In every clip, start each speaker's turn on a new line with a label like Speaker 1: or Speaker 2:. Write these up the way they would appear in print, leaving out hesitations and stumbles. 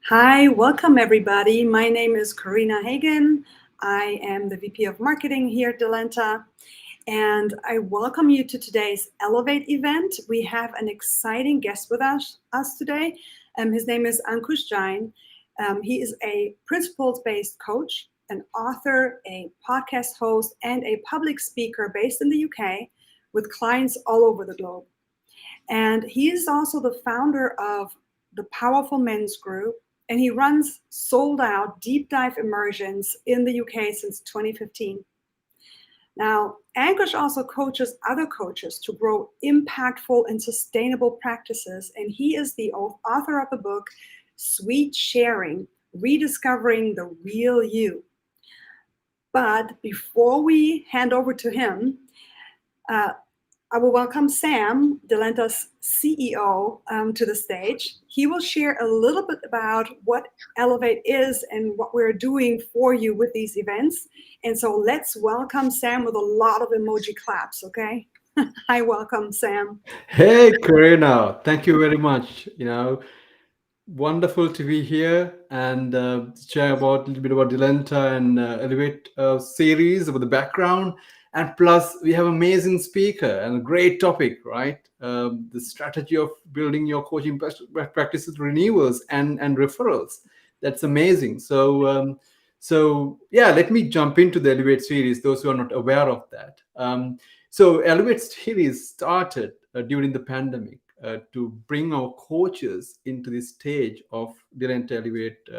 Speaker 1: Hi, welcome everybody. My name is Karina Hagen. I am the VP of Marketing here at Delenta, and I welcome you to today's Elevate event. We have an exciting guest with us today. His name is Ankush Jain. He is a principles-based coach, an author, a podcast host, and a public speaker based in the UK with clients all over the globe. And he is also the founder of the Powerful Men's Group, and he runs sold out deep dive immersions in the UK since 2015. Now, Ankush also coaches other coaches to grow impactful and sustainable practices, and he is the author of the book, Sweet Sharing, Rediscovering the Real You. But before we hand over to him, uh, I will welcome Sam, Delenta's CEO, to the stage. He will share a little bit about what Elevate is and what we're doing for you with these events. And so let's welcome Sam with a lot of emoji claps, okay? Hi, welcome, Sam.
Speaker 2: Hey, Karina, thank you very much. Wonderful to be here and share about a little bit about Delenta and Elevate series about the background. And plus, we have amazing speaker and a great topic, right? The strategy of building your coaching best practices, renewals, and referrals. That's amazing. So yeah, let me jump into the Elevate series. Those who are not aware of that. So Elevate series started during the pandemic to bring our coaches into this stage of Delenta Elevate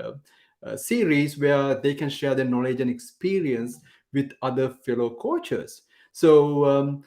Speaker 2: series where they can share their knowledge and experience with other fellow coaches. So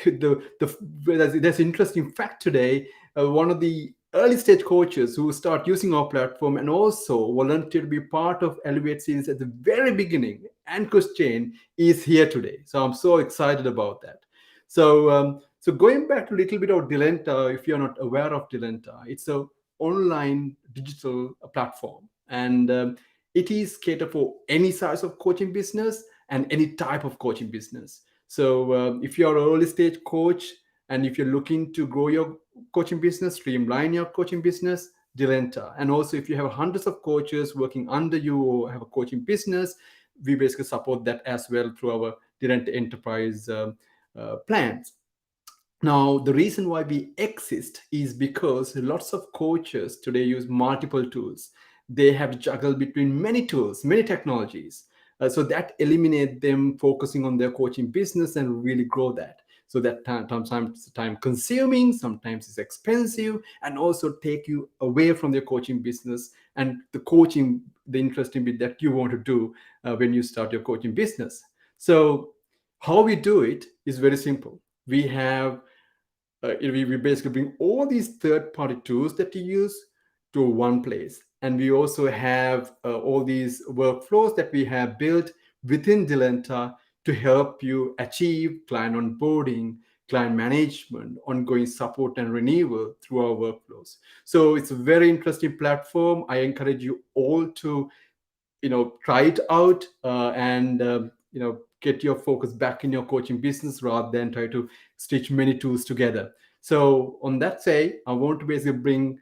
Speaker 2: there's interesting fact today. One of the early stage coaches who start using our platform and also volunteer to be part of Elevate series at the very beginning, Ankush Jain, is here today. So I'm so excited about that. So going back to a little bit of Delenta, if you're not aware of Delenta, it's a online digital platform, and it is catered for any size of coaching business and any type of coaching business. So if you're an early stage coach and if you're looking to grow your coaching business, streamline your coaching business, Delenta. And also if you have hundreds of coaches working under you or have a coaching business, we basically support that as well through our Delenta Enterprise plans. Now, the reason why we exist is because lots of coaches today use multiple tools. They have to juggle between many tools, many technologies. So that eliminate them focusing on their coaching business and really grow that. So that sometimes it's time consuming, sometimes it's expensive, and also take you away from your coaching business and the coaching, the interesting bit that you want to do when you start your coaching business. So how we do it is very simple. We basically bring all these third-party tools that you use to one place, and we also have all these workflows that we have built within Delenta to help you achieve client onboarding, client management, ongoing support and renewal through our workflows. So it's a very interesting platform. I encourage you all to try it out and get your focus back in your coaching business rather than try to stitch many tools together. So on that say, I want to basically bring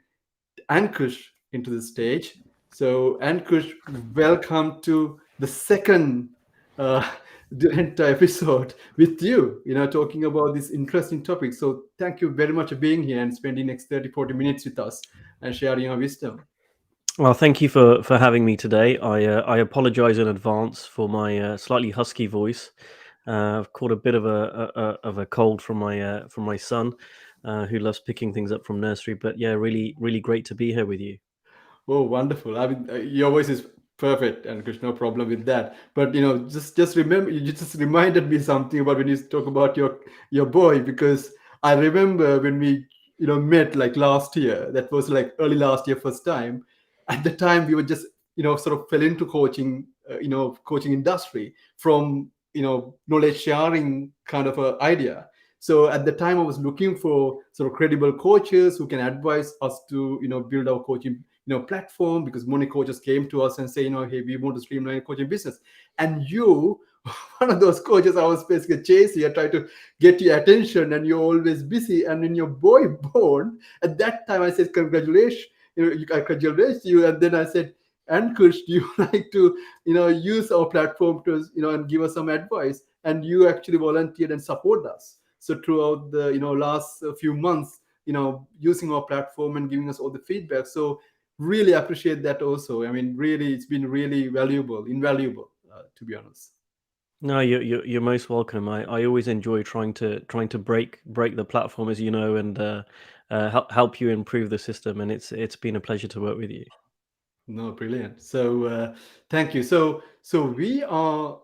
Speaker 2: Ankush into the stage. So Ankush, welcome to the second uh, Delenta episode with you, talking about this interesting topic. So thank you very much for being here and spending next 30-40 minutes with us and sharing your wisdom.
Speaker 3: Well, thank you for having me today. I apologise in advance for my slightly husky voice. I've caught a bit of a cold from my son, who loves picking things up from nursery. But yeah, really great to be here with you.
Speaker 2: Oh, wonderful! I mean, your voice is perfect, and there's no problem with that. But just remember, you just reminded me something about when you talk about your boy, because I remember when we met like last year. That was like early last year, first time. At the time, we were just sort of fell into coaching, coaching industry from knowledge sharing kind of a idea. So at the time, I was looking for sort of credible coaches who can advise us to build our coaching platform, because many coaches came to us and say, hey, we want to streamline coaching business. And you one of those coaches I was basically chasing. I try to get your attention and you're always busy. And when your boy born, at that time I said, congratulations, I congratulated you, and then I said, Ankush, do you like to, use our platform to, and give us some advice? And you actually volunteered and support us. So throughout the, last few months, using our platform and giving us all the feedback. So really appreciate that also. I mean, really, it's been really invaluable, to be honest.
Speaker 3: No, you're most welcome. I always enjoy trying to break the platform, as you know, and help you improve the system. And it's been a pleasure to work with you.
Speaker 2: No, brilliant. So thank you. So we are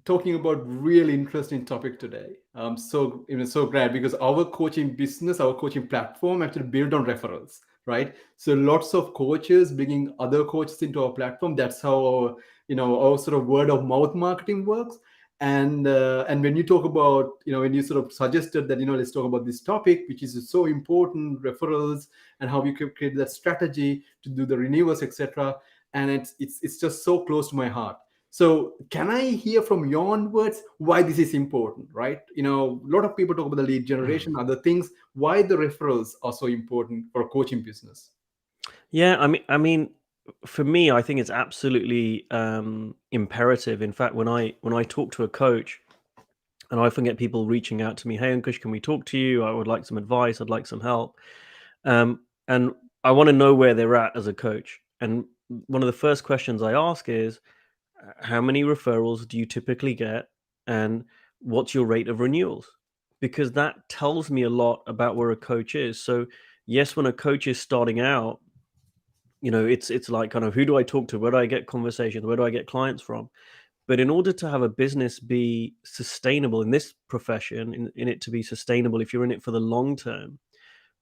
Speaker 2: talking about really interesting topic today. I'm so glad because our coaching business, our coaching platform actually built on referrals, right? So lots of coaches bringing other coaches into our platform. That's how our sort of word of mouth marketing works. And when you talk about, when you sort of suggested that, let's talk about this topic, which is so important, referrals, and how we can create that strategy to do the renewals, etc. And it's just so close to my heart. So can I hear from your own words why this is important, right? A lot of people talk about the lead generation, other things. Why the referrals are so important for a coaching business?
Speaker 3: Yeah, I mean, for me, I think it's absolutely imperative. In fact, when I talk to a coach, and I often get people reaching out to me, "Hey, Ankush, can we talk to you? I would like some advice. I'd like some help." And I want to know where they're at as a coach. And one of the first questions I ask is, how many referrals do you typically get, and what's your rate of renewals? Because that tells me a lot about where a coach is. So yes, when a coach is starting out, it's like, kind of, who do I talk to? Where do I get conversations? Where do I get clients from? But in order to have a business be sustainable in this profession, in it to be sustainable, if you're in it for the long term,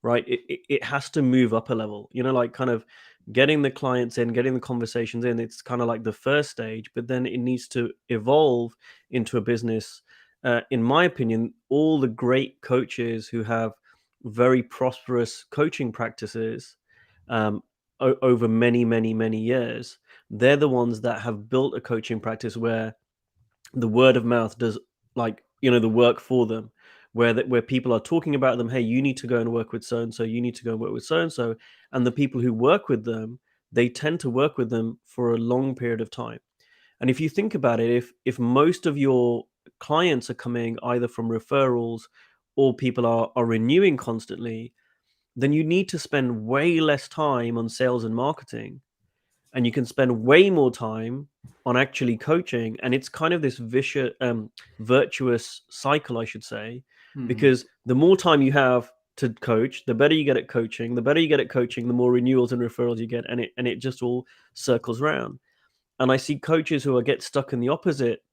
Speaker 3: right, it has to move up a level, like, kind of getting the clients in, getting the conversations in. It's kind of like the first stage, but then it needs to evolve into a business. In my opinion, all the great coaches who have very prosperous coaching practices, um, over many, many, many years, they're the ones that have built a coaching practice where the word of mouth does, like, the work for them, where people are talking about them. Hey, you need to go and work with so and so, you need to go and work with so and so. And the people who work with them, they tend to work with them for a long period of time. And if you think about it, if most of your clients are coming either from referrals, or people are renewing constantly, then you need to spend way less time on sales and marketing, and you can spend way more time on actually coaching. And it's kind of this vicious, virtuous cycle, I should say,
Speaker 2: Mhm.
Speaker 3: because the more time you have to coach, the better you get at coaching. The better you get at coaching, the more renewals and referrals you get, and it just all circles around. And I see coaches who get stuck in the opposite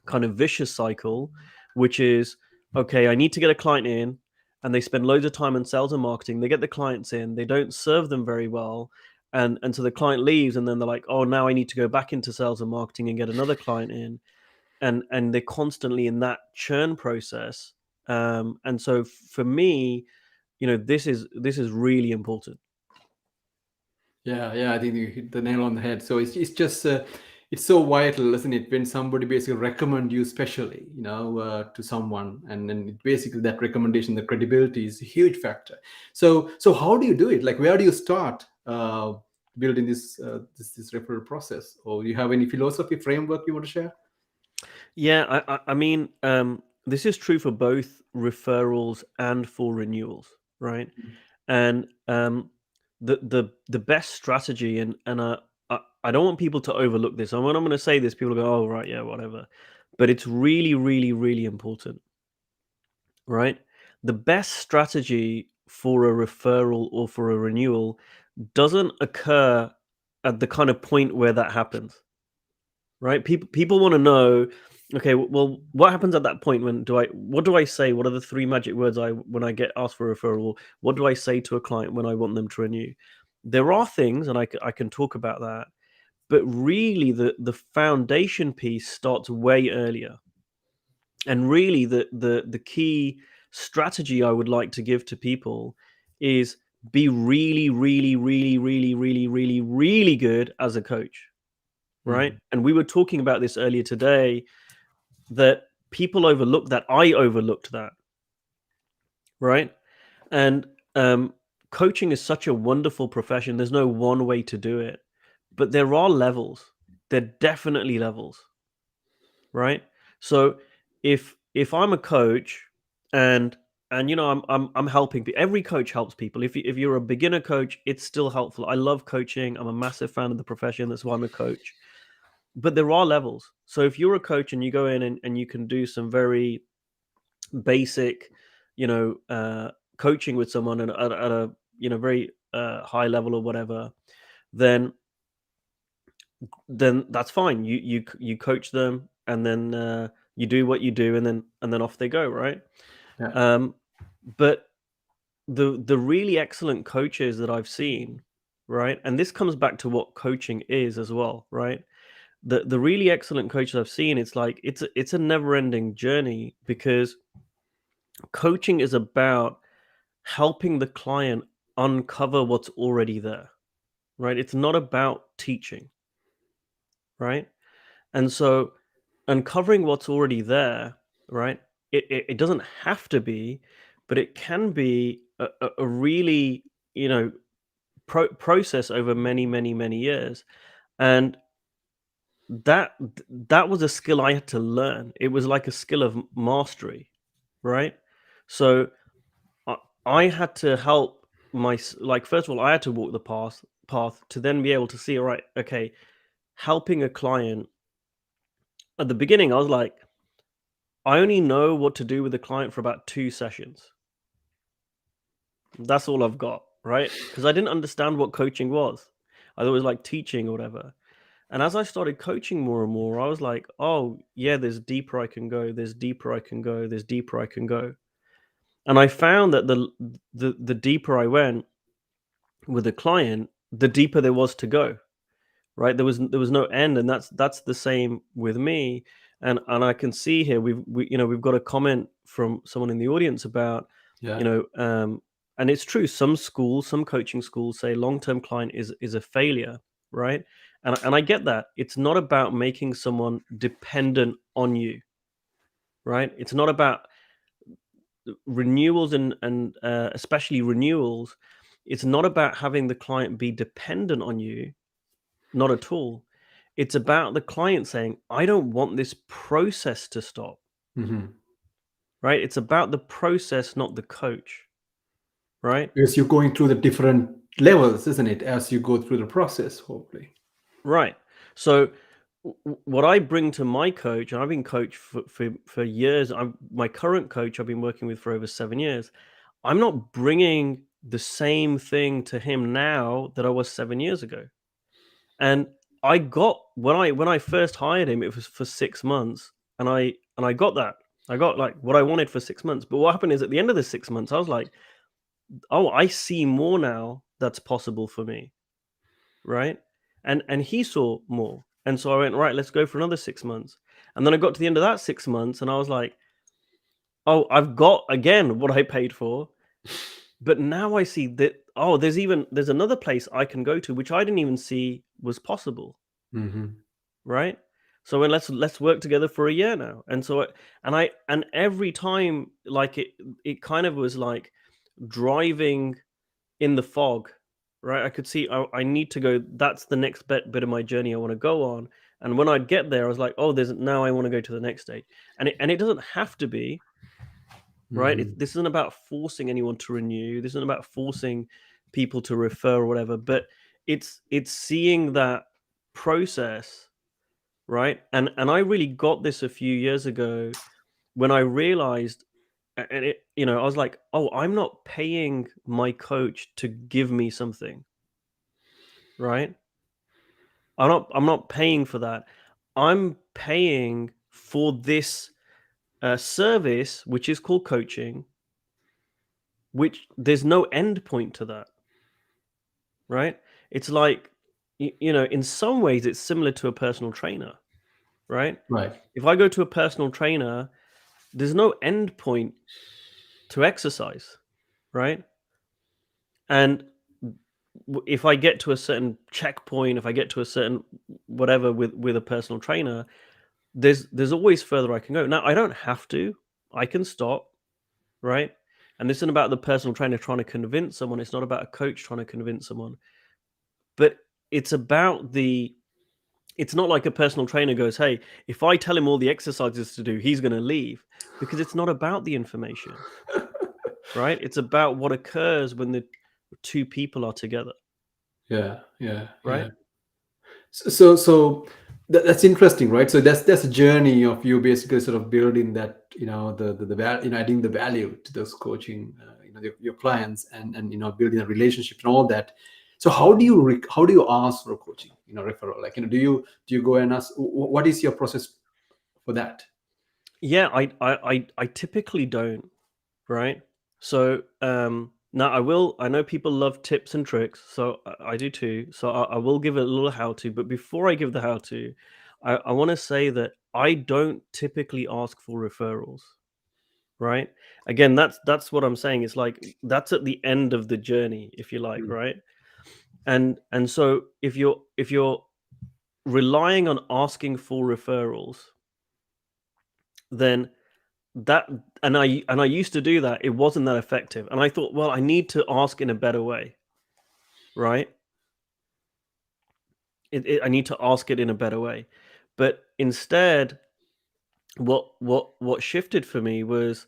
Speaker 3: kind of vicious cycle, which is, okay, I need to get a client in, and they spend loads of time on sales and marketing. They get the clients in, they don't serve them very well, and so the client leaves, and then they're like, oh, now I need to go back into sales and marketing and get another client in, and they're constantly in that churn process. And so for me, this is really important.
Speaker 2: Yeah, I think you hit the nail on the head. So it's just it's so vital, isn't it, when somebody basically recommend you specially, to someone, and then basically that recommendation, the credibility is a huge factor. So how do you do it? Like, where do you start building this referral process? Or you have any philosophy framework you want to share?
Speaker 3: Yeah, I mean, this is true for both referrals and for renewals, right? And the best strategy, and I don't want people to overlook this. And when I'm going to say this, people go, "Oh, right, yeah, whatever," but it's really, really, really important, right? The best strategy for a referral or for a renewal doesn't occur at the kind of point where that happens, right? People want to know, okay, well, what happens at that point? What do I say? What are the three magic words when I get asked for a referral? What do I say to a client when I want them to renew? There are things, and I can talk about that, but really the foundation piece starts way earlier. And really the key strategy I would like to give to people is be really, really, really, really, really, really, really good as a coach, right?
Speaker 2: Mhm.
Speaker 3: And we were talking about this earlier today, that people overlook that. I overlooked that, right? And coaching is such a wonderful profession. There's no one way to do it, but there are levels. There are definitely levels, right? So if I'm a coach and I'm helping people. Every coach helps people. If you're a beginner coach, it's still helpful. I love coaching. I'm a massive fan of the profession. That's why I'm a coach. But there are levels. So if you're a coach and you go in and you can do some very basic, coaching with someone at a very high level or whatever, then that's fine. You coach them, and then you do what you do, and then off they go, right?
Speaker 2: Yeah.
Speaker 3: But the really excellent coaches that I've seen, right, and this comes back to what coaching is as well, right? The really excellent coaches I've seen, it's like it's a never-ending journey, because coaching is about helping the client uncover what's already there, right? It's not about teaching, right? And so uncovering what's already there, right? It doesn't have to be, but it can be a really, process over many, many, many years. And that was a skill I had to learn. It was like a skill of mastery, right? So I had to help first of all, I had to walk the path to then be able to see, all right, okay, helping a client. At the beginning, I was like, I only know what to do with the client for about 2 sessions. That's all I've got, right? Because I didn't understand what coaching was. I thought it was like teaching or whatever. And as I started coaching more and more, I was like, oh, yeah, there's deeper I can go. There's deeper I can go. There's deeper I can go. And I found that the deeper I went with the client, the deeper there was to go, right? There was no end. And that's the same with me. And I can see here we've got a comment from someone in the audience about,
Speaker 2: Yeah.
Speaker 3: and it's true, some coaching schools say long-term client is a failure, right? And I get that. It's not about making someone dependent on you, right? It's not about renewals, and especially renewals. It's not about having the client be dependent on you, not at all. It's about the client saying, I don't want this process to stop,
Speaker 2: Hmm.
Speaker 3: right? It's about the process, not the coach, right?
Speaker 2: Because you're going through the different levels, isn't it, as you go through the process, hopefully.
Speaker 3: Right. So what I bring to my coach, and I've been coached for years. My current coach I've been working with for over 7 years. I'm not bringing the same thing to him now that I was 7 years ago. And I got, when I first hired him, it was for 6 months, and I got that. I got like what I wanted for 6 months. But what happened is, at the end of the 6 months, I was like, oh, I see more now that's possible for me, right? And he saw more. And so I went, right, let's go for another 6 months. And then I got to the end of that 6 months, and I was like, oh, I've got again what I paid for. But now I see that, oh, there's another place I can go to, which I didn't even see was possible,
Speaker 2: Hmm.
Speaker 3: right? So let's work together for a year now. And so and every time, like, it kind of was like driving in the fog, right? I could see, I need to go. That's the next bit of my journey I want to go on. And when I'd get there, I was like, oh, now I want to go to the next stage. And it doesn't have to be, right?
Speaker 2: Hmm.
Speaker 3: This isn't about forcing anyone to renew. This isn't about forcing people to refer or whatever. But it's seeing that process, right? And I really got this a few years ago, when I realized, and I was like, oh, I'm not paying my coach to give me something, right? I'm not paying for that. I'm paying for this service, which is called coaching, which there's no end point to that, right? It's like, in some ways it's similar to a personal trainer, right?
Speaker 2: Right.
Speaker 3: If I go to a personal trainer, there's no end point to exercise, right? And if I get to a certain checkpoint, if I get to a certain whatever with a personal trainer, there's always further I can go. Now, I don't have to. I can stop, right? And this isn't about the personal trainer trying to convince someone. It's not about a coach trying to convince someone. But it's about it's not like a personal trainer goes, hey, if I tell him all the exercises to do, he's going to leave. Because it's not about the information, right? It's about what occurs when the two people are together,
Speaker 2: Yeah, yeah,
Speaker 3: right?
Speaker 2: yeah. So that's interesting, right? So that's a journey of you basically sort of building that, adding the value to those coaching, your clients, and building a relationship and all that. So how do you ask for coaching, referral? Like, do you go and ask? What is your process for that?
Speaker 3: Yeah, I typically don't, right? So now I know people love tips and tricks, so I do too. So I will give a little how to, but before I give the how to, I want to say that I don't typically ask for referrals, right? Again, that's what I'm saying. It's like that's at the end of the journey, if you like,
Speaker 2: Mm.
Speaker 3: right? And so if you're relying on asking for referrals, then that and I used to do that. It wasn't that effective, and I thought, well, I need to ask in a better way, right? I need to ask it in a better way, but instead, what shifted for me was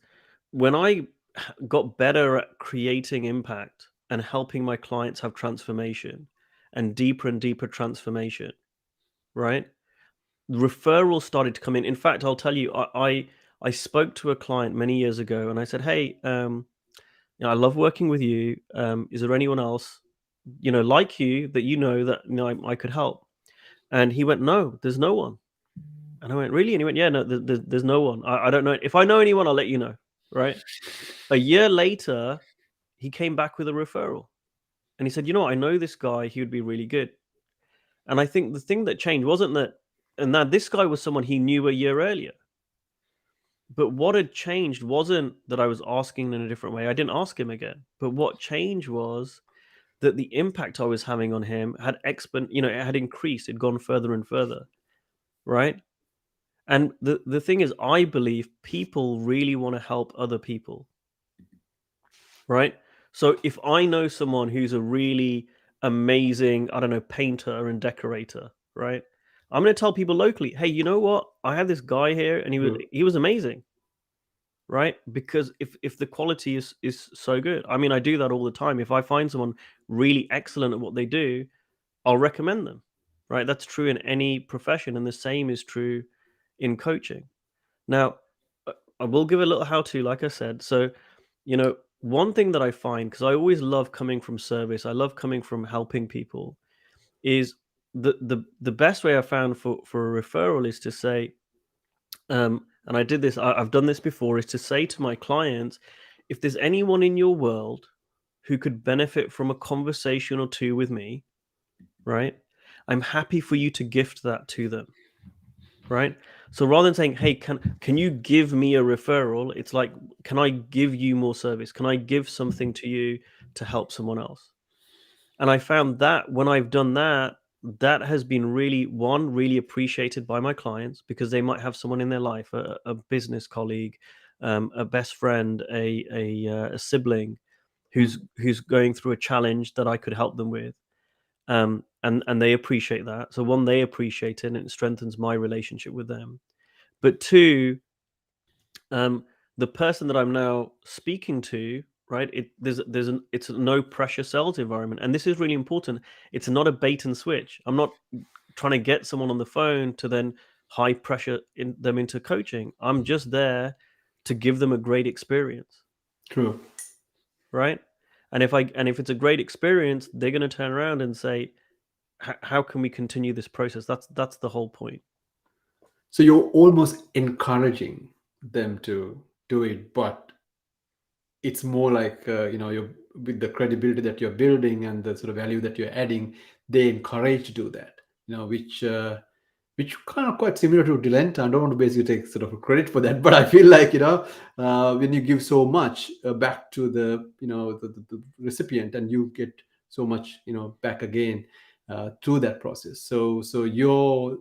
Speaker 3: when I got better at creating impact and helping my clients have transformation and deeper transformation, right? Referrals started to come in. In fact, I'll tell you, I spoke to a client many years ago, and I said, "Hey, I love working with you. Is there anyone else, like you that that I could help?" And he went, "No, there's no one." And I went, "Really?" And he went, "Yeah, no, there's no one. I don't know. If I know anyone, I'll let you know." Right? A year later, he came back with a referral, and he said, I know this guy. He would be really good." And I think the thing that changed wasn't that, and that this guy was someone he knew a year earlier. But what had changed wasn't that I was asking in a different way. I didn't ask him again. But what changed was that the impact I was having on him had it had increased. It'd gone further and further, right? And the thing is, I believe people really want to help other people, right? So if I know someone who's a really amazing, I don't know, painter and decorator, right? I'm going to tell people locally, hey, you know what? I have this guy here, and
Speaker 2: True.
Speaker 3: he was amazing, right? Because if the quality is so good, I mean, I do that all the time. If I find someone really excellent at what they do, I'll recommend them, right? That's true in any profession, and the same is true in coaching. Now, I will give a little how to, like I said. So, one thing that I find, because I always love coming from service, I love coming from helping people, is the best way I found for a referral is to say, and I did this, I've done this before, is to say to my clients, if there's anyone in your world who could benefit from a conversation or two with me, right? I'm happy for you to gift that to them, right? So rather than saying, "Hey, can you give me a referral?" It's like, "Can I give you more service? Can I give something to you to help someone else?" And I found that when I've done that, that has been really appreciated by my clients, because they might have someone in their life, a business colleague, a best friend, a sibling, who's going through a challenge that I could help them with, and they appreciate that. So one, they appreciate it, and it strengthens my relationship with them. But two, the person that I'm now speaking to, right? It's a no pressure sales environment, and this is really important. It's not a bait and switch. I'm not trying to get someone on the phone to then high pressure them into coaching. I'm just there to give them a great experience,
Speaker 2: True.
Speaker 3: right? And if it's a great experience, they're going to turn around and say, how can we continue this process? That's the whole point.
Speaker 2: So you're almost encouraging them to do it, but it's more like, you're with the credibility that you're building and the sort of value that you're adding, they encourage to do that, which kind of quite similar to Delenta. I don't want to basically take sort of credit for that, but I feel like, when you give so much back to the recipient, and you get so much, back again through that process. So your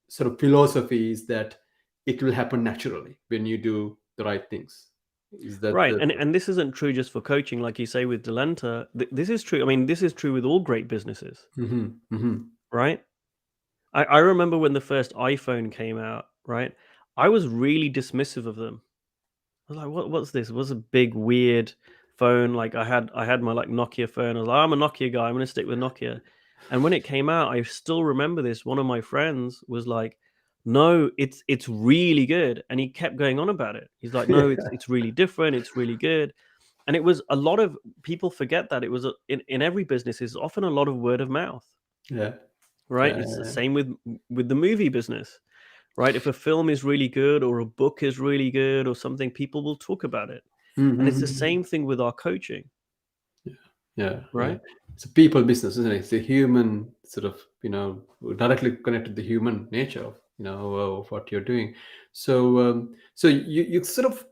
Speaker 2: sort of philosophy is that it will happen naturally when you do the right things. Is that
Speaker 3: Right. And this isn't true just for coaching, like you say with Delenta. This is true. I mean, this is true with all great businesses, right? I remember when the first iPhone came out, right? I was really dismissive of them. I was like, what's this? What's a big weird phone? Like I had my like Nokia phone. I was like, I'm a Nokia guy. I'm gonna stick with Nokia. And when it came out, I still remember this. One of my friends was like, "No, it's really good," and he kept going on about it. He's like, "No, it's really different. It's really good." And it was a lot of people forget that it was in every business is often a lot of word of mouth,
Speaker 2: yeah,
Speaker 3: right?
Speaker 2: yeah,
Speaker 3: It's the same with the movie business, right? If a film is really good or a book is really good or something, people will talk about it. And it's the same thing with our coaching,
Speaker 2: yeah, yeah.
Speaker 3: right?
Speaker 2: It's a people business, isn't it? It's a human sort of, directly connected to the human nature of, of what you're doing. So, so you sort of,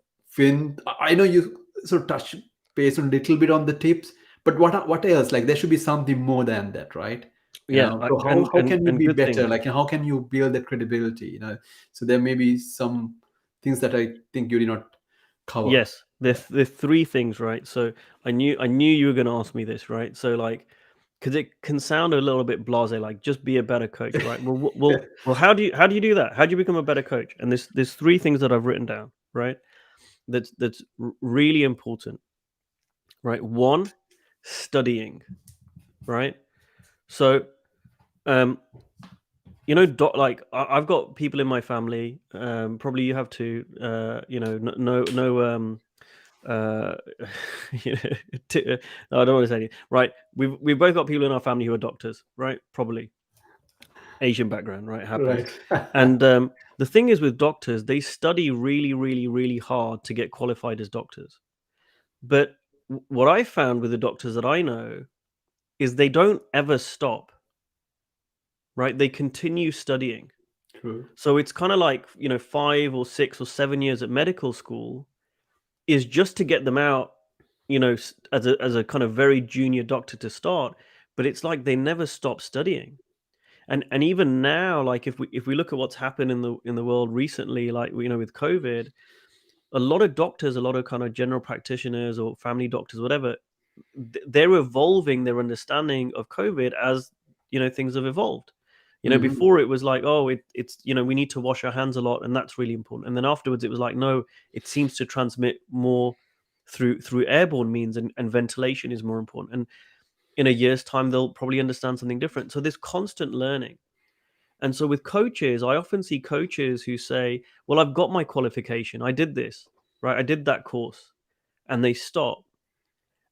Speaker 2: I know you sort of touch base on a little bit on the tips, but what else? Like there should be something more than that, right?
Speaker 3: Yeah,
Speaker 2: So how can you
Speaker 3: and
Speaker 2: be
Speaker 3: good
Speaker 2: better?
Speaker 3: thing.
Speaker 2: Like how can you build that credibility? So there may be some things that I think you did not cover.
Speaker 3: Yes, there's three things, right? So I knew you were going to ask me this, right? So like, because it can sound a little bit blasé, like just be a better coach, right? Well, how do you do that? How do you become a better coach? And there's three things that I've written down, right? That's really important, right? One, studying, right? So, um, like I've got people in my family. Probably you have too. No. Uh, you know, no, I don't want to say anything. Right? We've both got people in our family who are doctors, right? Probably Asian background, right? Happens.
Speaker 2: Right.
Speaker 3: And the thing is with doctors, they study really, really, really hard to get qualified as doctors. But what I found with the doctors that I know is they don't ever stop, right? They continue studying.
Speaker 2: True.
Speaker 3: So it's kind of like, 5 or 6 or 7 years at medical school is just to get them out, as a kind of very junior doctor to start. But it's like they never stop studying. And even now, like if we look at what's happened in the world recently, like with COVID, a lot of doctors, a lot of kind of general practitioners or family doctors, whatever, they're evolving their understanding of COVID as things have evolved.
Speaker 2: Mhm.
Speaker 3: Before it was like, oh, it's we need to wash our hands a lot, and that's really important. And then afterwards, it was like, no, it seems to transmit more through airborne means, and ventilation is more important. And in a year's time, they'll probably understand something different. So there's constant learning. And so with coaches, I often see coaches who say, well, I've got my qualification, I did this, right, I did that course, and they stop.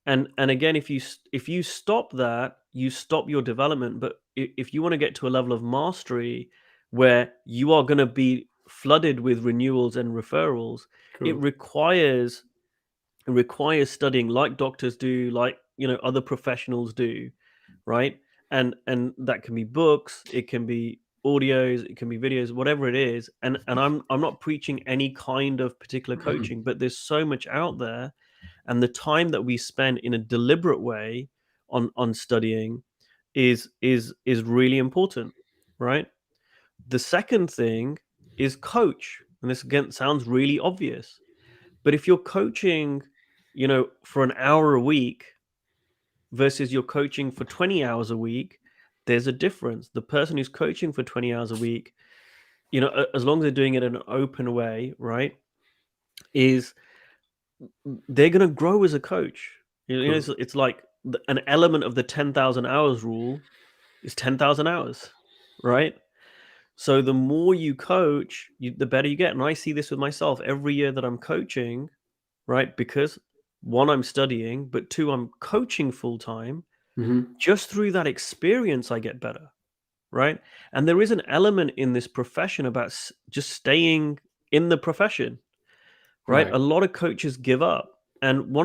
Speaker 3: And again, if you stop that, you stop your development. But if you want to get to a level of mastery where you are going to be flooded with renewals and referrals, it
Speaker 2: True.
Speaker 3: requires studying, like doctors do, like other professionals do, right? And that can be books, it can be audios, it can be videos, whatever it is. And I'm not preaching any kind of particular coaching, but there's so much out there, and the time that we spend in a deliberate way on studying is really important, right? The second thing is coach, and this again sounds really obvious, but if you're coaching for an hour a week versus you're coaching for 20 hours a week, there's a difference. The person who's coaching for 20 hours a week, as long as they're doing it in an open way, right, is they're going to grow as a coach.
Speaker 2: True.
Speaker 3: It's like an element of the 10,000 hours rule is 10,000 hours, right? So the more you coach, the better you get. And I see this with myself every year that I'm coaching, right? Because one, I'm studying, but two, I'm coaching full time.
Speaker 2: Mhm.
Speaker 3: Just through that experience, I get better, right? And there is an element in this profession about just staying in the profession, right?
Speaker 2: Right.
Speaker 3: A lot of coaches give up. And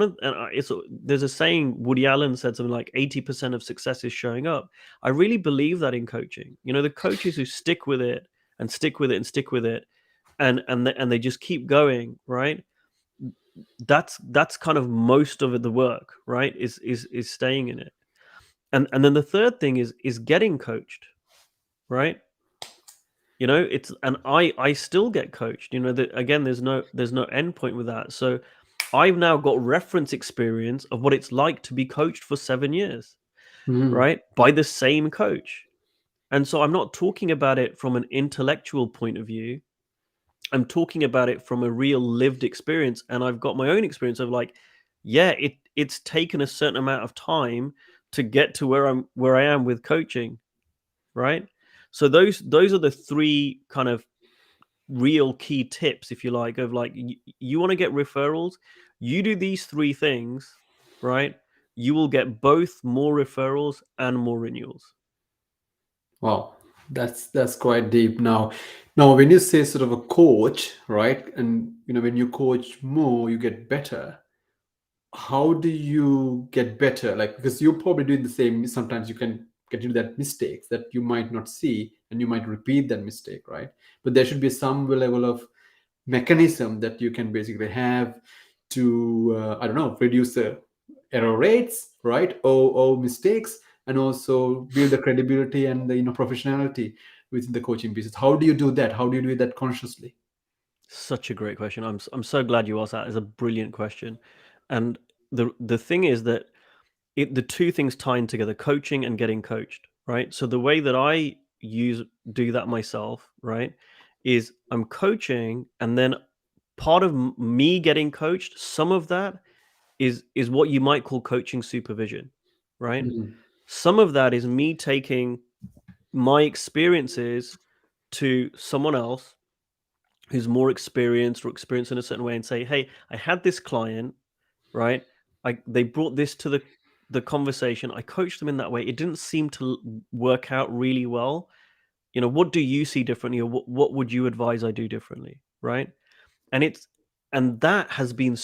Speaker 3: there's a saying, Woody Allen said something like 80% of success is showing up. I really believe that in coaching. The coaches who stick with it and stick with it and stick with it, and they just keep going, right? That's kind of most of the work, right? Is staying in it. And then the third thing is getting coached, right? It's, and I still get coached. That again, there's no end point with that. So I've now got reference experience of what it's like to be coached for 7 years, right? By the same coach. And so I'm not talking about it from an intellectual point of view. I'm talking about it from a real lived experience. And I've got my own experience of like, yeah, it's taken a certain amount of time to get to where I am with coaching, right? So those are the three kind of real key tips, if you like, of like you want to get referrals, you do these three things, right? You will get both more referrals and more renewals.
Speaker 2: Wow, that's quite deep. Now when you say sort of a coach, right, and when you coach more, you get better. How do you get better? Like, because you're probably doing the same. Sometimes you can get into that mistakes that you might not see, and you might repeat that mistake, right? But there should be some level of mechanism that you can basically have to I don't know, reduce the error rates, right, or mistakes, and also build the credibility and the professionality within the coaching business. How do you do that? How do you do that consciously?
Speaker 3: Such a great question. I'm so glad you asked that. It's a brilliant question. And the thing is that the two things tying together, coaching and getting coached, right? So the way that I do that myself, right, is I'm coaching, and then part of me getting coached, some of that is what you might call coaching supervision, right?
Speaker 2: Mhm.
Speaker 3: Some of that is me taking my experiences to someone else who's more experienced or experienced in a certain way and say, hey, I had this client, right? They brought this to the conversation. I coached them in that way. It didn't seem to work out really well. What do you see differently, or what would you advise I do differently, right? And that has been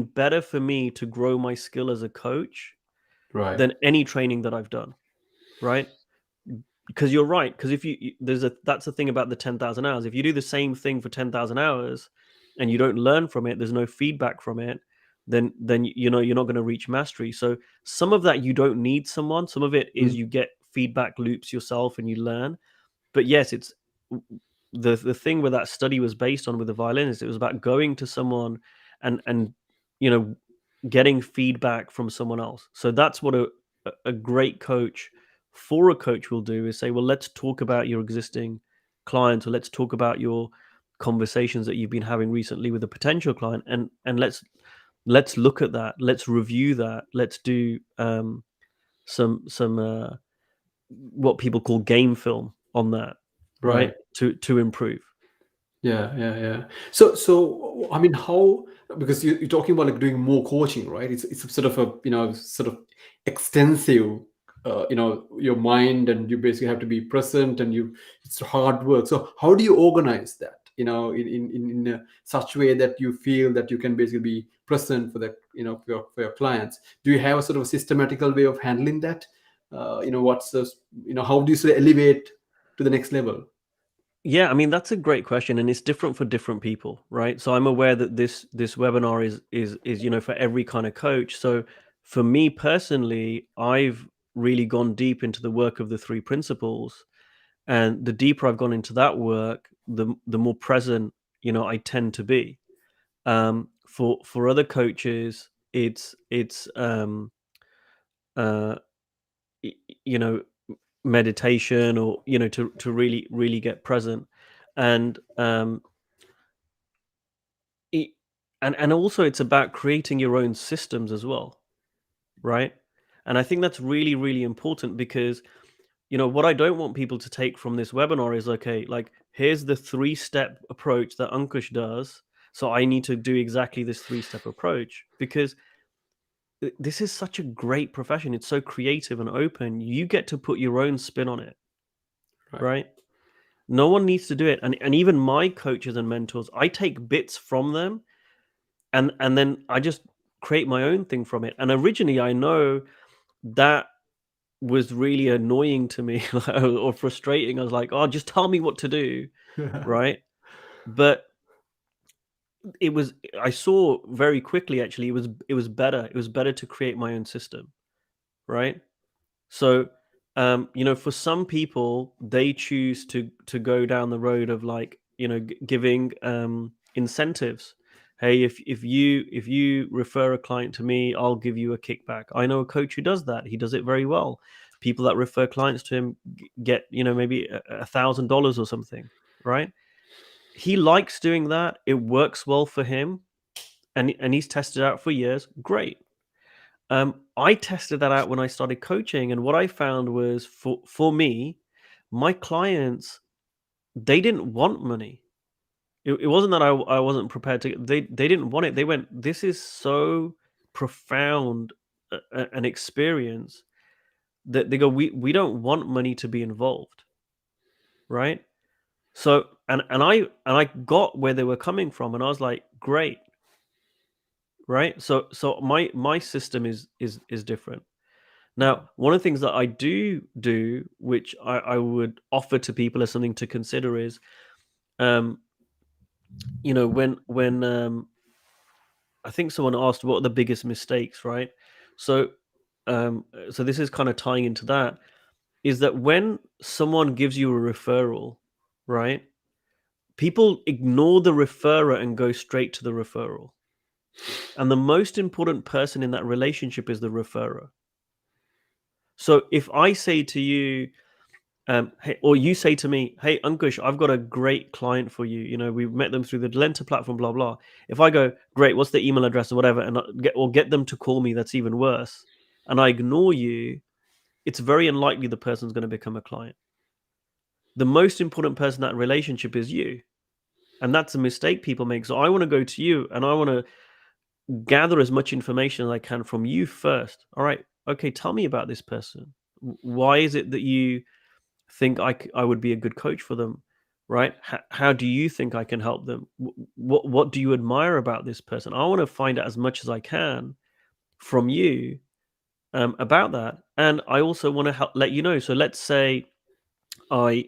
Speaker 3: better for me to grow my skill as a coach
Speaker 2: Right.
Speaker 3: than any training that I've done, right? Because you're right. Because if that's the thing about the 10,000 hours. If you do the same thing for 10,000 hours and you don't learn from it, there's no feedback from it, then you're not going to reach mastery. So some of that you don't need someone. Some of it is
Speaker 2: Mhm.
Speaker 3: you get feedback loops yourself and you learn. But yes, it's the thing where that study was based on with the violinist. It was about going to someone and you know getting feedback from someone else. So that's what a great coach for a coach will do, is say, well, let's talk about your existing clients, or let's talk about your conversations that you've been having recently with a potential client, and let's look at that, let's review that, let's do some what people call game film on that, right?
Speaker 2: Right.
Speaker 3: To improve.
Speaker 2: Yeah. So I mean, how, because you're talking about like doing more coaching, right? It's a sort of a sort of extensive, your mind, and you basically have to be present, and it's hard work. So how do you organize that? In such way that you feel that you can basically be present for the for your clients. Do you have a sort of systematical way of handling that? What's the how do you sort of elevate to the next level?
Speaker 3: Yeah, I mean, that's a great question, and it's different for different people, right? So I'm aware that this webinar is for every kind of coach. So for me personally, I've really gone deep into the work of the three principles, and the deeper I've gone into that work, the more present I tend to be. For other coaches, it's uh y- you know meditation, or to really get present, and it, and also it's about creating your own systems as well, right? And I think that's really important, because what I don't want people to take from this webinar is, okay, like, here's the 3-step approach that Ankush does, so I need to do exactly this 3-step approach, because this is such a great profession. It's so creative and open. You get to put your own spin on it,
Speaker 2: Right.
Speaker 3: right? No one needs to do it. And even my coaches and mentors, I take bits from them, and then I just create my own thing from it. And originally, I know that was really annoying to me, or frustrating. I was like, "Oh, just tell me what to do," right? But I saw very quickly, actually, it was better. It was better to create my own system, right? So, for some people, they choose to go down the road of, like, giving incentives Hey, if you refer a client to me, I'll give you a kickback. I know a coach who does that. He does it very well. People that refer clients to him get, maybe $1,000 or something, right? He likes doing that. It works well for him, and he's tested it out for years. Great. I tested that out when I started coaching, and what I found was for me, my clients, they didn't want money. It wasn't that I wasn't prepared to. They didn't want it. They went, this is so profound an experience that they go, we don't want money to be involved, right? So and I got where they were coming from, and I was like, great, right? So my system is different. Now, one of the things that I do, which I would offer to people as something to consider is, when I think someone asked what are the biggest mistakes, right? So this is kind of tying into that, is that when someone gives you a referral, right? People ignore the referrer and go straight to the referral. And the most important person in that relationship is the referrer. So if I say to you, hey, or you say to me, hey, Ankush, I've got a great client for you. We've met them through the Delenta platform, blah, blah. If I go, great, what's the email address or whatever, and get them to call me, that's even worse, and I ignore you, it's very unlikely the person's going to become a client. The most important person in that relationship is you. And that's a mistake people make. So I want to go to you and I want to gather as much information as I can from you first. All right, okay, tell me about this person. Why is it that you think I would be a good coach for them, right? How do you think I can help them? What do you admire about this person? I want to find out as much as I can from you about that, and I also want to let you know. So let's say I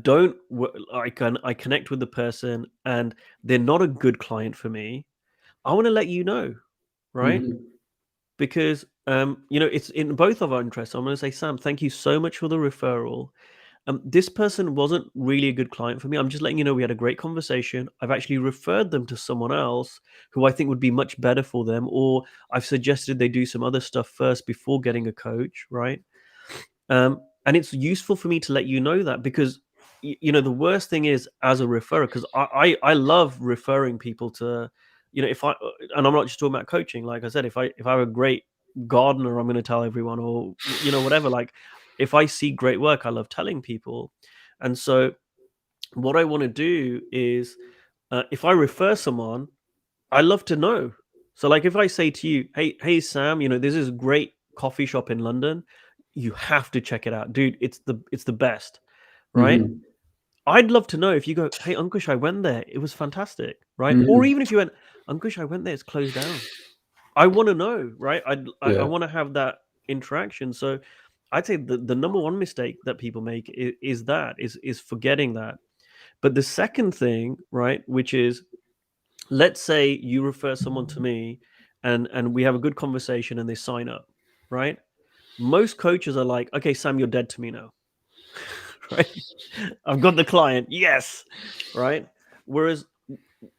Speaker 3: don't I connect with the person and they're not a good client for me. I want to let you know, right?
Speaker 2: Mhm.
Speaker 3: Because it's in both of our interests. I'm going to say, Sam, thank you so much for the referral. This person wasn't really a good client for me. I'm just letting you know we had a great conversation. I've actually referred them to someone else who I think would be much better for them, or I've suggested they do some other stuff first before getting a coach, right? And it's useful for me to let you know that, because the worst thing is, as a referrer, because I love referring people to, if I, and I'm not just talking about coaching, like I said, if I have a great gardener, I'm going to tell everyone, or whatever, like if I see great work, I love telling people. And so what I want to do is, if I refer someone, I love to know. So like if I say to you, hey Sam, this is a great coffee shop in London, you have to check it out, dude. It's the best, right?
Speaker 2: Mhm.
Speaker 3: I'd love to know if you go, hey Ankush, I went there, it was fantastic, right? Or
Speaker 2: Mhm.
Speaker 3: even if you went, Ankush, I went there, it's closed down. I want to know, right? I
Speaker 2: Yeah.
Speaker 3: want to have that interaction. So I'd say the number one mistake that people make is forgetting that. But the second thing, right, which is, let's say you refer someone to me and we have a good conversation and they sign up, right? Most coaches are like, okay, Sam, you're dead to me now. Right? I've got the client. Yes. Right? Whereas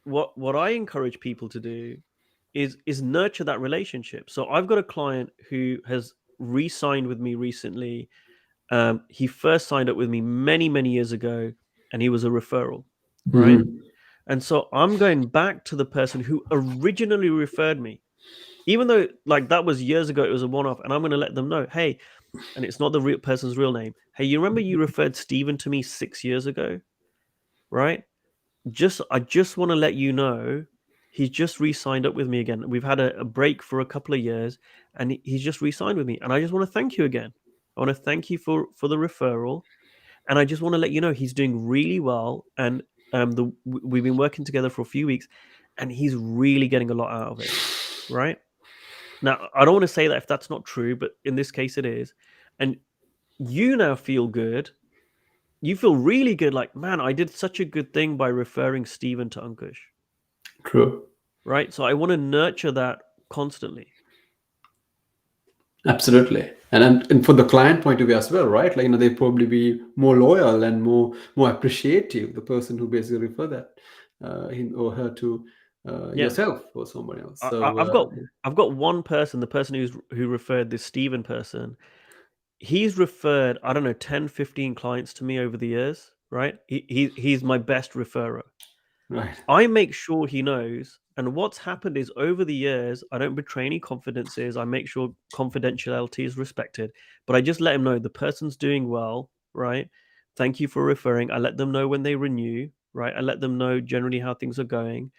Speaker 3: what I encourage people to do is nurture that relationship. So I've got a client who has re-signed with me recently. He first signed up with me many years ago, and he was a referral, right?
Speaker 2: Mhm.
Speaker 3: And so I'm going back to the person who originally referred me, even though like that was years ago, it was a one-off, and I'm going to let them know, hey, and it's not the real person's real name. Hey, you remember you referred Stephen to me 6 years ago, right? I just want to let you know he's just re-signed up with me again. We've had a break for a couple of years, and he's just re-signed with me. And I just want to thank you again. I want to thank you for the referral, and I just want to let you know he's doing really well. And we've been working together for a few weeks, and he's really getting a lot out of it, right? Now, I don't want to say that if that's not true, but in this case, it is. And you now feel good. You feel really good, like, man, I did such a good thing by referring Stephen to Ankush,
Speaker 2: True.
Speaker 3: right? So I want to nurture that constantly.
Speaker 2: Absolutely. And for the client point of view as well, right? Like, they probably be more loyal and more appreciative, the person who basically refer that him or her to
Speaker 3: Yeah.
Speaker 2: yourself or someone else.
Speaker 3: I,
Speaker 2: So
Speaker 3: I've got one person, the person who referred this Stephen person. He's referred, I don't know, 10, 15 clients to me over the years, right? He's my best referrer.
Speaker 2: right,
Speaker 3: I make sure he knows. And what's happened is over the years, I don't betray any confidences. I make sure confidentiality is respected, but I just let him know the person's doing well, right? Thank you for referring. I let them know when they renew, right? I let them know generally how things are going.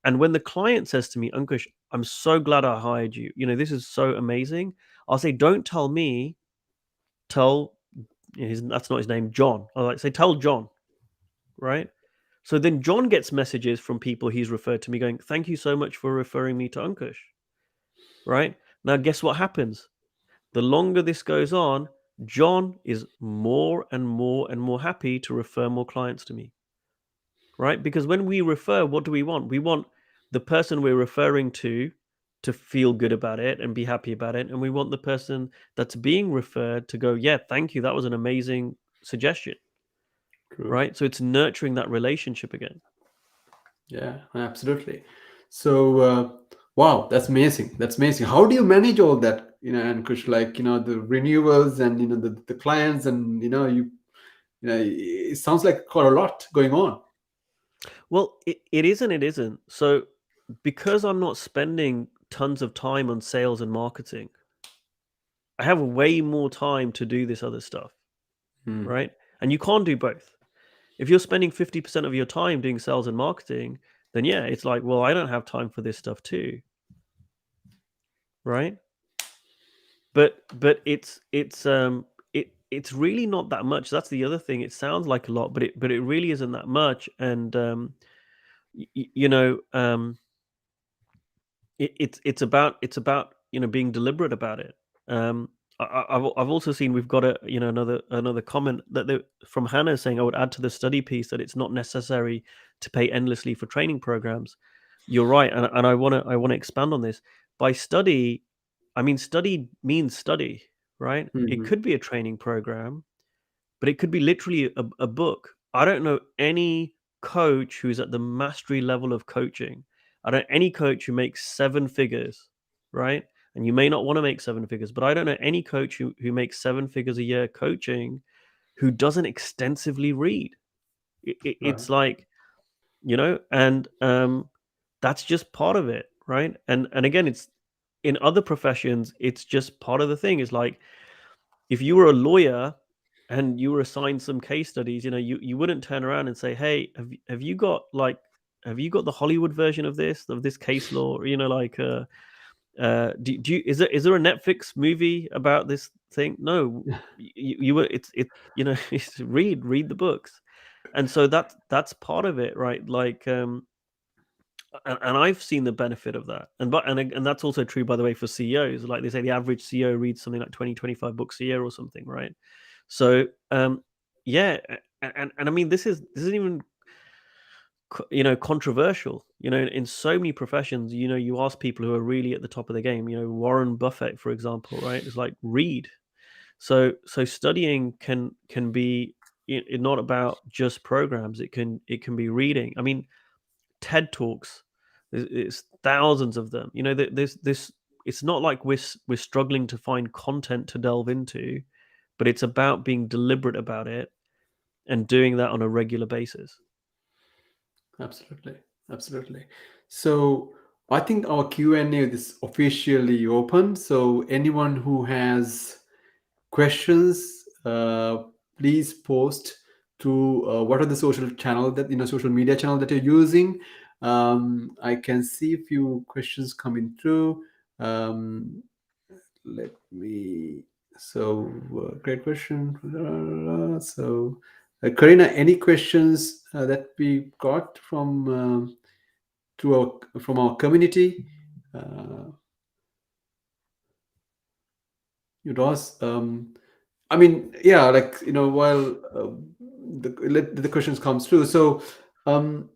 Speaker 3: And when the client says to me, Ankush, I'm so glad I hired you. You know, this is so amazing. I'll say, don't tell me, tell that's not his name, John. I'll like say, tell John, right? So then John gets messages from people he's referred to me going, thank you so much for referring me to Ankush, right? Now, guess what happens? The longer this goes on, John is more and more and more happy to refer more clients to me, right? Because when we refer, what do we want? We want the person we're referring to feel good about it and be happy about it. And we want the person that's being referred to go, yeah, thank you. That was an amazing suggestion,
Speaker 2: true.
Speaker 3: right? So it's nurturing that relationship again.
Speaker 2: Yeah, absolutely. So, wow, that's amazing. That's amazing. How do you manage all that, Ankush? Like, the renewals and the clients, and it sounds like quite a lot going on.
Speaker 3: Well, it is and it isn't. So because I'm not spending tons of time on sales and marketing, I have way more time to do this other stuff,
Speaker 2: Hmm.
Speaker 3: right? And you can't do both. If you're spending 50% of your time doing sales and marketing, then yeah, it's like, well, I don't have time for this stuff too, right? But it's really not that much. That's the other thing. It sounds like a lot, but it really isn't that much. And you know, it's about being deliberate about it. I've also seen we've got another comment from Hannah saying I would add to the study piece that it's not necessary to pay endlessly for training programs. You're right, and I want to expand on this. By study, I mean study means study, right? It
Speaker 2: Hmm.
Speaker 3: could be a training program, but it could be literally a book. I don't know any coach who's at the mastery level of coaching. I don't any coach who makes seven figures, right? And you may not want to make seven figures, but I don't know any coach who makes seven figures a year coaching who doesn't extensively read.
Speaker 2: Right.
Speaker 3: It's like, and that's just part of it, right? And again, it's in other professions, it's just part of the thing. Is like if you were a lawyer and you were assigned some case studies, you wouldn't turn around and say, "Hey, have you got the Hollywood version of this case law?" Do you is there a Netflix movie about this thing? No, you were it's read the books, and so that's part of it, right? Like and I've seen the benefit of that, and that's also true, by the way, for CEOs. Like they say, the average CEO reads something like 20-25 books a year or something, right? So yeah, and I mean this isn't even controversial. In so many professions, you ask people who are really at the top of the game. Warren Buffett, for example, right? It's like read. So studying can be not about just programs. It can be reading. I mean, TED Talks. It's thousands of them. There's this. It's not like we're struggling to find content to delve into, but it's about being deliberate about it and doing that on a regular basis.
Speaker 2: Absolutely. Absolutely. So I think our Q&A is officially open. So anyone who has questions, please post to what are the social channel that social media channel that you're using. I can see a few questions coming through. Um, let me. So great question. So Karina, any questions that we got from our community? Uh, it was. I mean, yeah, like while the questions comes through. Um,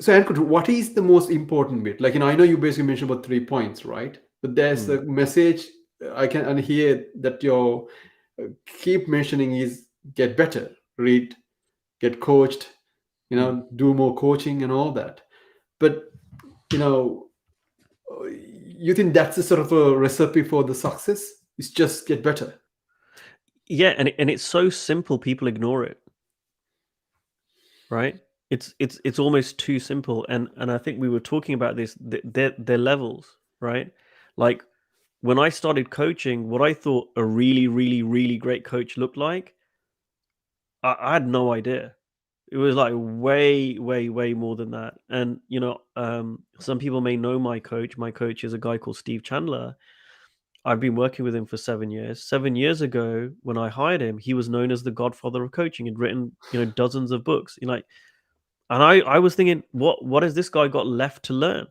Speaker 2: so Ankur, what is the most important bit? Like I know you basically mentioned about 3 points, right? But there's
Speaker 3: Mm.
Speaker 2: a message I can hear that you keep mentioning is get better, read, get coached,
Speaker 3: Mm.
Speaker 2: do more coaching and all that. But you know, you think that's a sort of a recipe for the success? It's just get better.
Speaker 3: Yeah, and it's so simple, people ignore it, right? It's almost too simple, and I think we were talking about this. They're levels, right? Like when I started coaching, what I thought a really, really, really great coach looked like, I had no idea. It was like way, way, way more than that. And some people may know my coach. My coach is a guy called Steve Chandler. I've been working with him for 7 years. 7 years ago, when I hired him, he was known as the godfather of coaching. He'd written, dozens of books. And I was thinking, what has this guy got left to learn?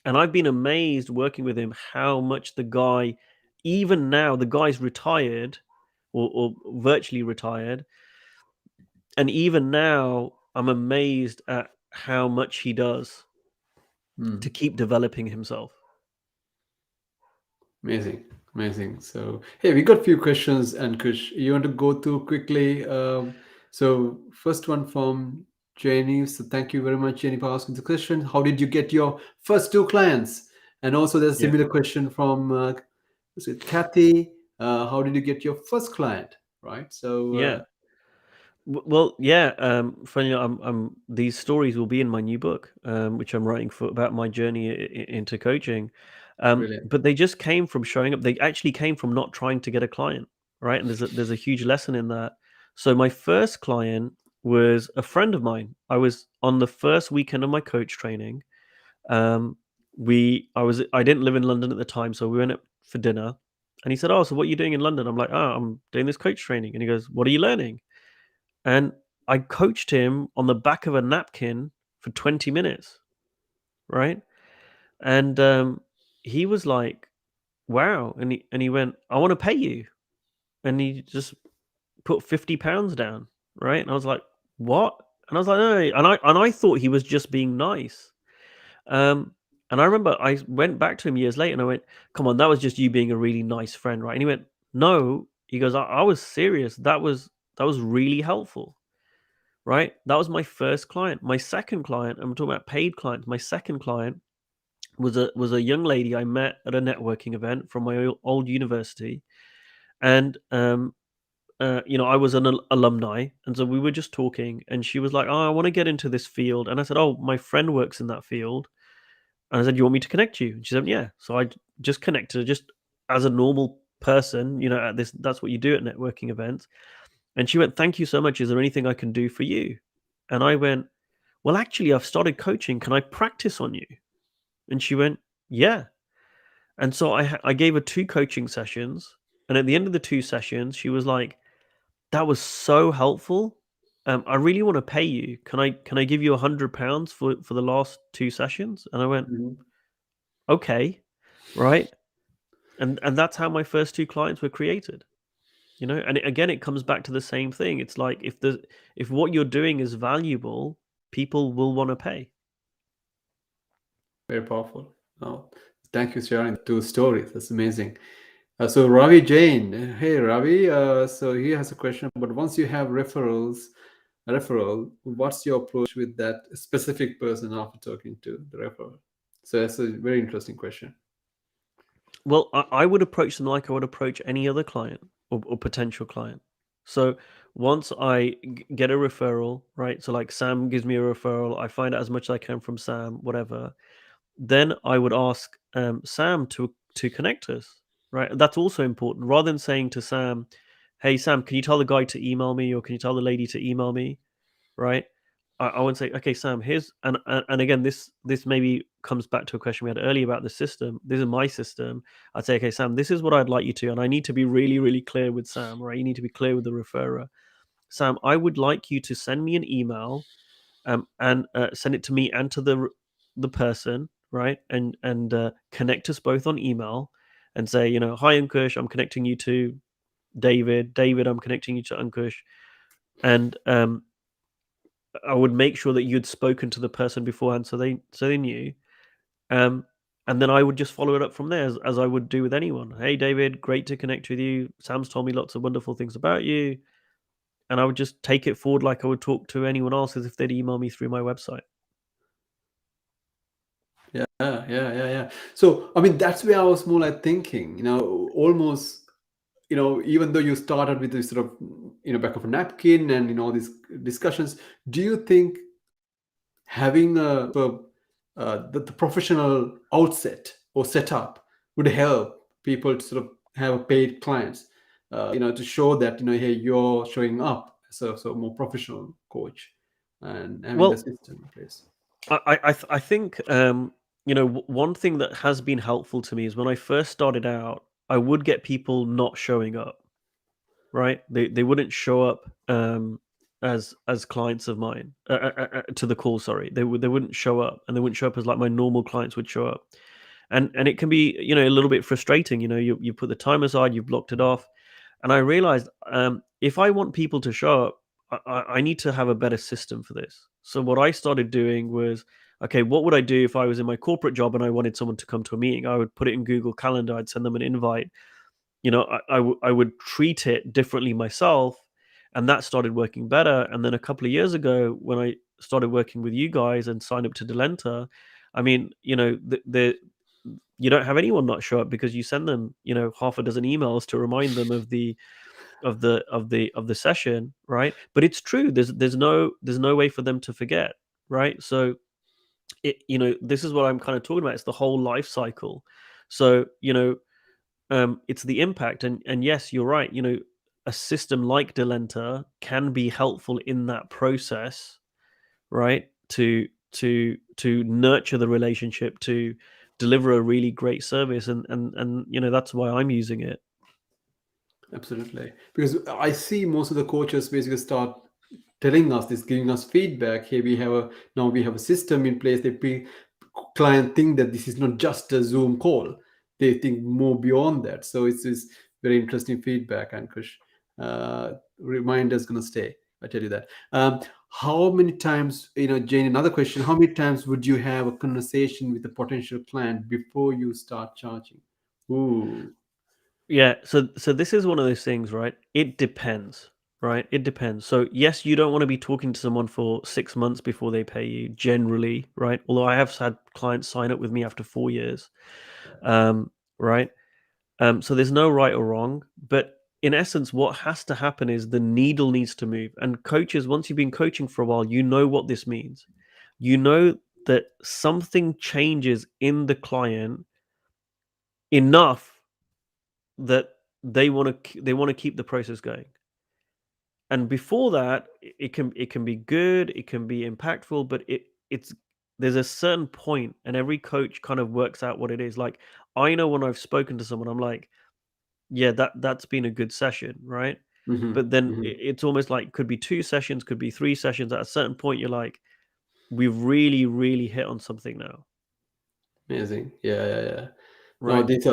Speaker 3: And I've been amazed working with him how much the guy, even now, the guy's retired or virtually retired. And even now, I'm amazed at how much he does to keep developing himself.
Speaker 2: Amazing, amazing. So, hey, we got a few questions, Ankush. You want to go through quickly? So, first one from Jenny. So, thank you very much, Jenny, for asking the question. How did you get your first two clients? And also, there's a
Speaker 3: Yeah.
Speaker 2: similar question from is it Kathy? How did you get your first client? Right. So,
Speaker 3: Yeah. Well, yeah. Funny, these stories will be in my new book, which I'm writing about my journey into coaching.
Speaker 2: brilliant.
Speaker 3: But they just came from showing up. They actually came from not trying to get a client, right? And there's a huge lesson in that. So my first client was a friend of mine. I was on the first weekend of my coach training. I didn't live in London at the time, so we went up for dinner. And he said, "Oh, so what are you doing in London?" I'm like, "Oh, I'm doing this coach training." And he goes, "What are you learning?" And I coached him on the back of a napkin for 20 minutes, right? And he was like, "Wow!" And he went, "I want to pay you," and he just put £50 down, right? And I was like, "What?" And I was like, "No," and I thought he was just being nice. Um, and I remember I went back to him years later and I went, "Come on, that was just you being a really nice friend, right?" And he went, "No." He goes, I was serious. That was really helpful." Right? That was my first client. My second client, I'm talking about paid clients. My second client was a young lady I met at a networking event from my old university, and I was an alumni, and so we were just talking, and she was like, "Oh, I want to get into this field," and I said, "Oh, my friend works in that field," and I said, "You want me to connect you?" And she said, "Yeah." So I just connected her, just as a normal person, at this. That's what you do at networking events. And she went, "Thank you so much. Is there anything I can do for you?" And I went, "Well, actually, I've started coaching. Can I practice on you?" And she went, "Yeah." And so I gave her 2 coaching sessions. And at the end of the 2 sessions, she was like, "That was so helpful. I really want to pay you. Can I give you £100 for the last 2 sessions?" And I went,
Speaker 2: Mhm.
Speaker 3: "Okay." Right. And that's how my first 2 clients were created. And again, it comes back to the same thing. It's like if what you're doing is valuable, people will want to pay.
Speaker 2: Very powerful. Oh, thank you for sharing two stories. That's amazing. So Ravi Jain, hey Ravi. So he has a question. But once you have referral, what's your approach with that specific person after talking to the referral? So that's a very interesting question.
Speaker 3: Well, I would approach them like I would approach any other client or potential client. So once I get a referral, right? So like Sam gives me a referral, I find out as much as I can from Sam, whatever. Then I would ask Sam to connect us, right? That's also important. Rather than saying to Sam, "Hey Sam, can you tell the guy to email me, or can you tell the lady to email me?" Right? I would say, "Okay, Sam, here's," and again, this maybe comes back to a question we had earlier about the system. This is my system. I'd say, "Okay, Sam, this is what I'd like you to," and I need to be really, really clear with Sam, right? You need to be clear with the referrer. "Sam, I would like you to send me an email, and send it to me and to the person, right? And connect us both on email, and say, hi Ankush, I'm connecting you to David. David, I'm connecting you to Ankush, and I would make sure that you'd spoken to the person beforehand, so they knew. Um, and then I would just follow it up from there, as I would do with anyone. Hey, David, great to connect with you. Sam's told me lots of wonderful things about you, and I would just take it forward like I would talk to anyone else as if they'd email me through my website.
Speaker 2: Yeah. So, I mean, that's where I was more like thinking, almost, even though you started with this sort of, back of a napkin and, these discussions, do you think having the professional outset or setup would help people to sort of have paid clients, to show that, hey, you're showing up as a sort of more professional coach and having the
Speaker 3: Well,
Speaker 2: system in place?
Speaker 3: I think one thing that has been helpful to me is when I first started out, I would get people not showing up. Right? They wouldn't show up as clients of mine to the call. Sorry, they wouldn't show up, and they wouldn't show up as like my normal clients would show up. And it can be a little bit frustrating. You put the time aside, you've blocked it off, and I realized if I want people to show up, I need to have a better system for this. So what I started doing was, okay, what would I do if I was in my corporate job and I wanted someone to come to a meeting? I would put it in Google Calendar. I'd send them an invite. I would treat it differently myself, and that started working better. And then a couple of years ago, when I started working with you guys and signed up to Delenta, I mean, you don't have anyone not show up because you send them, half a dozen emails to remind them of the session, right? But it's true. There's no way for them to forget, right? So this is what I'm kind of talking about. It's the whole life cycle. So it's the impact, and yes, you're right. A system like Delenta can be helpful in that process, right? To nurture the relationship, to deliver a really great service, and that's why I'm using it.
Speaker 2: Absolutely. Because I see most of the coaches basically start telling us this, giving us feedback. Hey, now we have a system in place. Client think that this is not just a Zoom call. They think more beyond that. So it's very interesting feedback, Ankush. Reminder's gonna stay. I tell you that. How many times, Jane, another question, how many times would you have a conversation with a potential client before you start charging? Ooh.
Speaker 3: Yeah, so this is one of those things, right? It depends, right? It depends. So yes, you don't want to be talking to someone for 6 months before they pay you, generally, right? Although I have had clients sign up with me after 4 years, right? So there's no right or wrong, but in essence, what has to happen is the needle needs to move. And coaches, once you've been coaching for a while, you know what this means. You know that something changes in the client enough that they want to keep the process going. And before that, it can be good, it can be impactful, but it's there's a certain point, and every coach kind of works out what it is. Like, I know when I've spoken to someone, I'm like, yeah, that's been a good session, right?
Speaker 2: Mm-hmm.
Speaker 3: But then
Speaker 2: Mm-hmm.
Speaker 3: it's almost like could be 2 sessions, could be 3 sessions. At a certain point, you're like, we've really, really hit on something now,
Speaker 2: Amazing. Yeah. No,
Speaker 3: right?
Speaker 2: these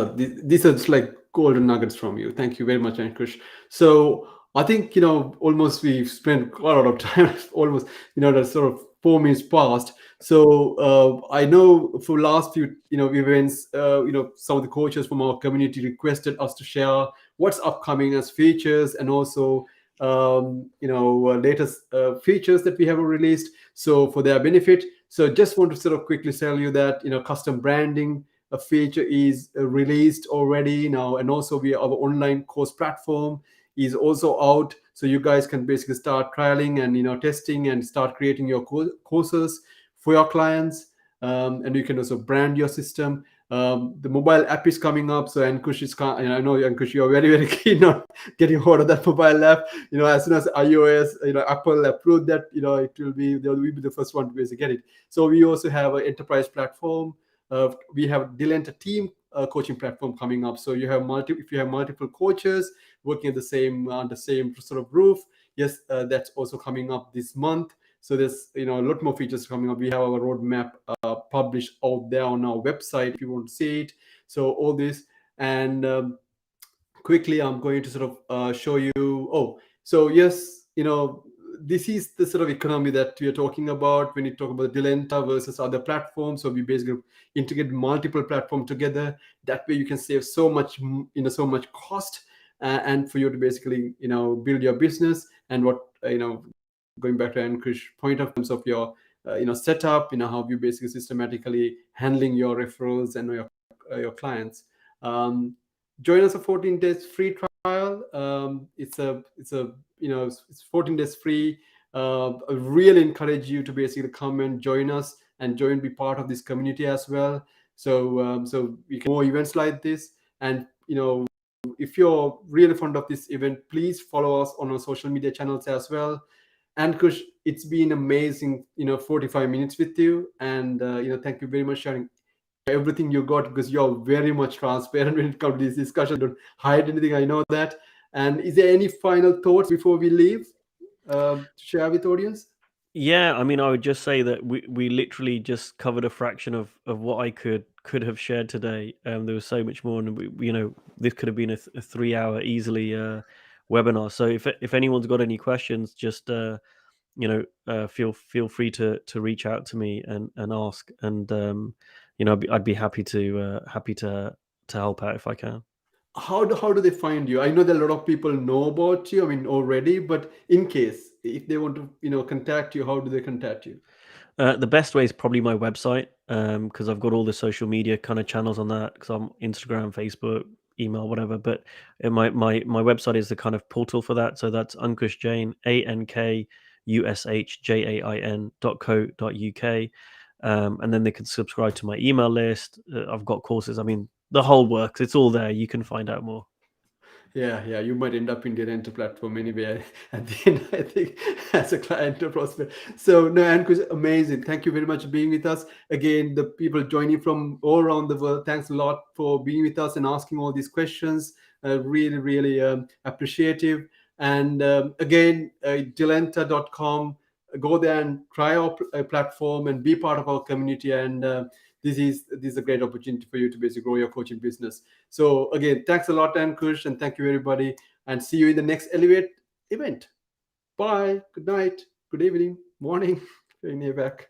Speaker 2: are just like golden nuggets from you. Thank you very much, Ankush. So I think almost we've spent quite a lot of time. Almost that's sort of 4 minutes past. So I know for last few events, some of the coaches from our community requested us to share what's upcoming as features and also latest features that we have released. So for their benefit, so just want to sort of quickly tell you that custom branding a feature is released already now, and also our online course platform is also out, so you guys can basically start trialing and testing and start creating your courses for your clients, and you can also brand your system. The mobile app is coming up, so Ankush is and I know Ankush, you're very, very keen on getting hold of that mobile app. As soon as iOS, Apple approved that, they'll be the first one to basically get it. So we also have an enterprise platform. We have Delenta team coaching platform coming up. So if you have multiple coaches working at the same sort of roof, yes, that's also coming up this month. So there's a lot more features coming up. We have our roadmap published out there on our website if you want to see it. So all this, and quickly I'm going to sort of show you. Oh, so yes, this is the sort of economy that we are talking about when you talk about Delenta versus other platforms. So we basically integrate multiple platforms together. That way you can save so much cost, and for you to basically build your business. And what going back to Ankush point of terms of your set up, how you basically systematically handling your referrals and your clients. um, Join us a 14 days free trial. It's 14 days free. I really encourage you to basically come and join us and be part of this community as well. So we can more events like this. And if you're really fond of this event, please follow us on our social media channels as well. And Kush, it's been amazing, 45 minutes with you. And thank you very much sharing everything you got, because you're very much transparent when it comes to this discussion. Don't hide anything, I know that. And is there any final thoughts before we leave to share with audience?
Speaker 3: Yeah, I mean, I would just say that we literally just covered a fraction of what I could have shared today. There was so much more, and this could have been a 3 hour easily webinar. So if anyone's got any questions, just feel free to reach out to me and ask, and I'd be happy to help out if I can.
Speaker 2: How do they find you? I know that a lot of people know about you, I mean, already, but in case if they want to contact you, how do they contact you?
Speaker 3: The best way is probably my website, because I've got all the social media kind of channels on that, because I'm Instagram, Facebook, email, whatever. But my website is the kind of portal for that. So that's Ankush Jain, ANKUSHJAIN.co.uk. And then they can subscribe to my email list. I've got courses. I mean, the whole works. It's all there. You can find out more.
Speaker 2: Yeah, you might end up in the Delenta platform anyway at the end, I think, as a client or prospect. So, no, Ankush, amazing. Thank you very much for being with us. Again, the people joining from all around the world, thanks a lot for being with us and asking all these questions. Really, really appreciative. And again, delenta.com, go there and try our platform and be part of our community. And this is a great opportunity for you to basically grow your coaching business. So again, thanks a lot, Ankush, and thank you everybody, and see you in the next Elevate event. Bye. Good night. Good evening. Morning. When you're back.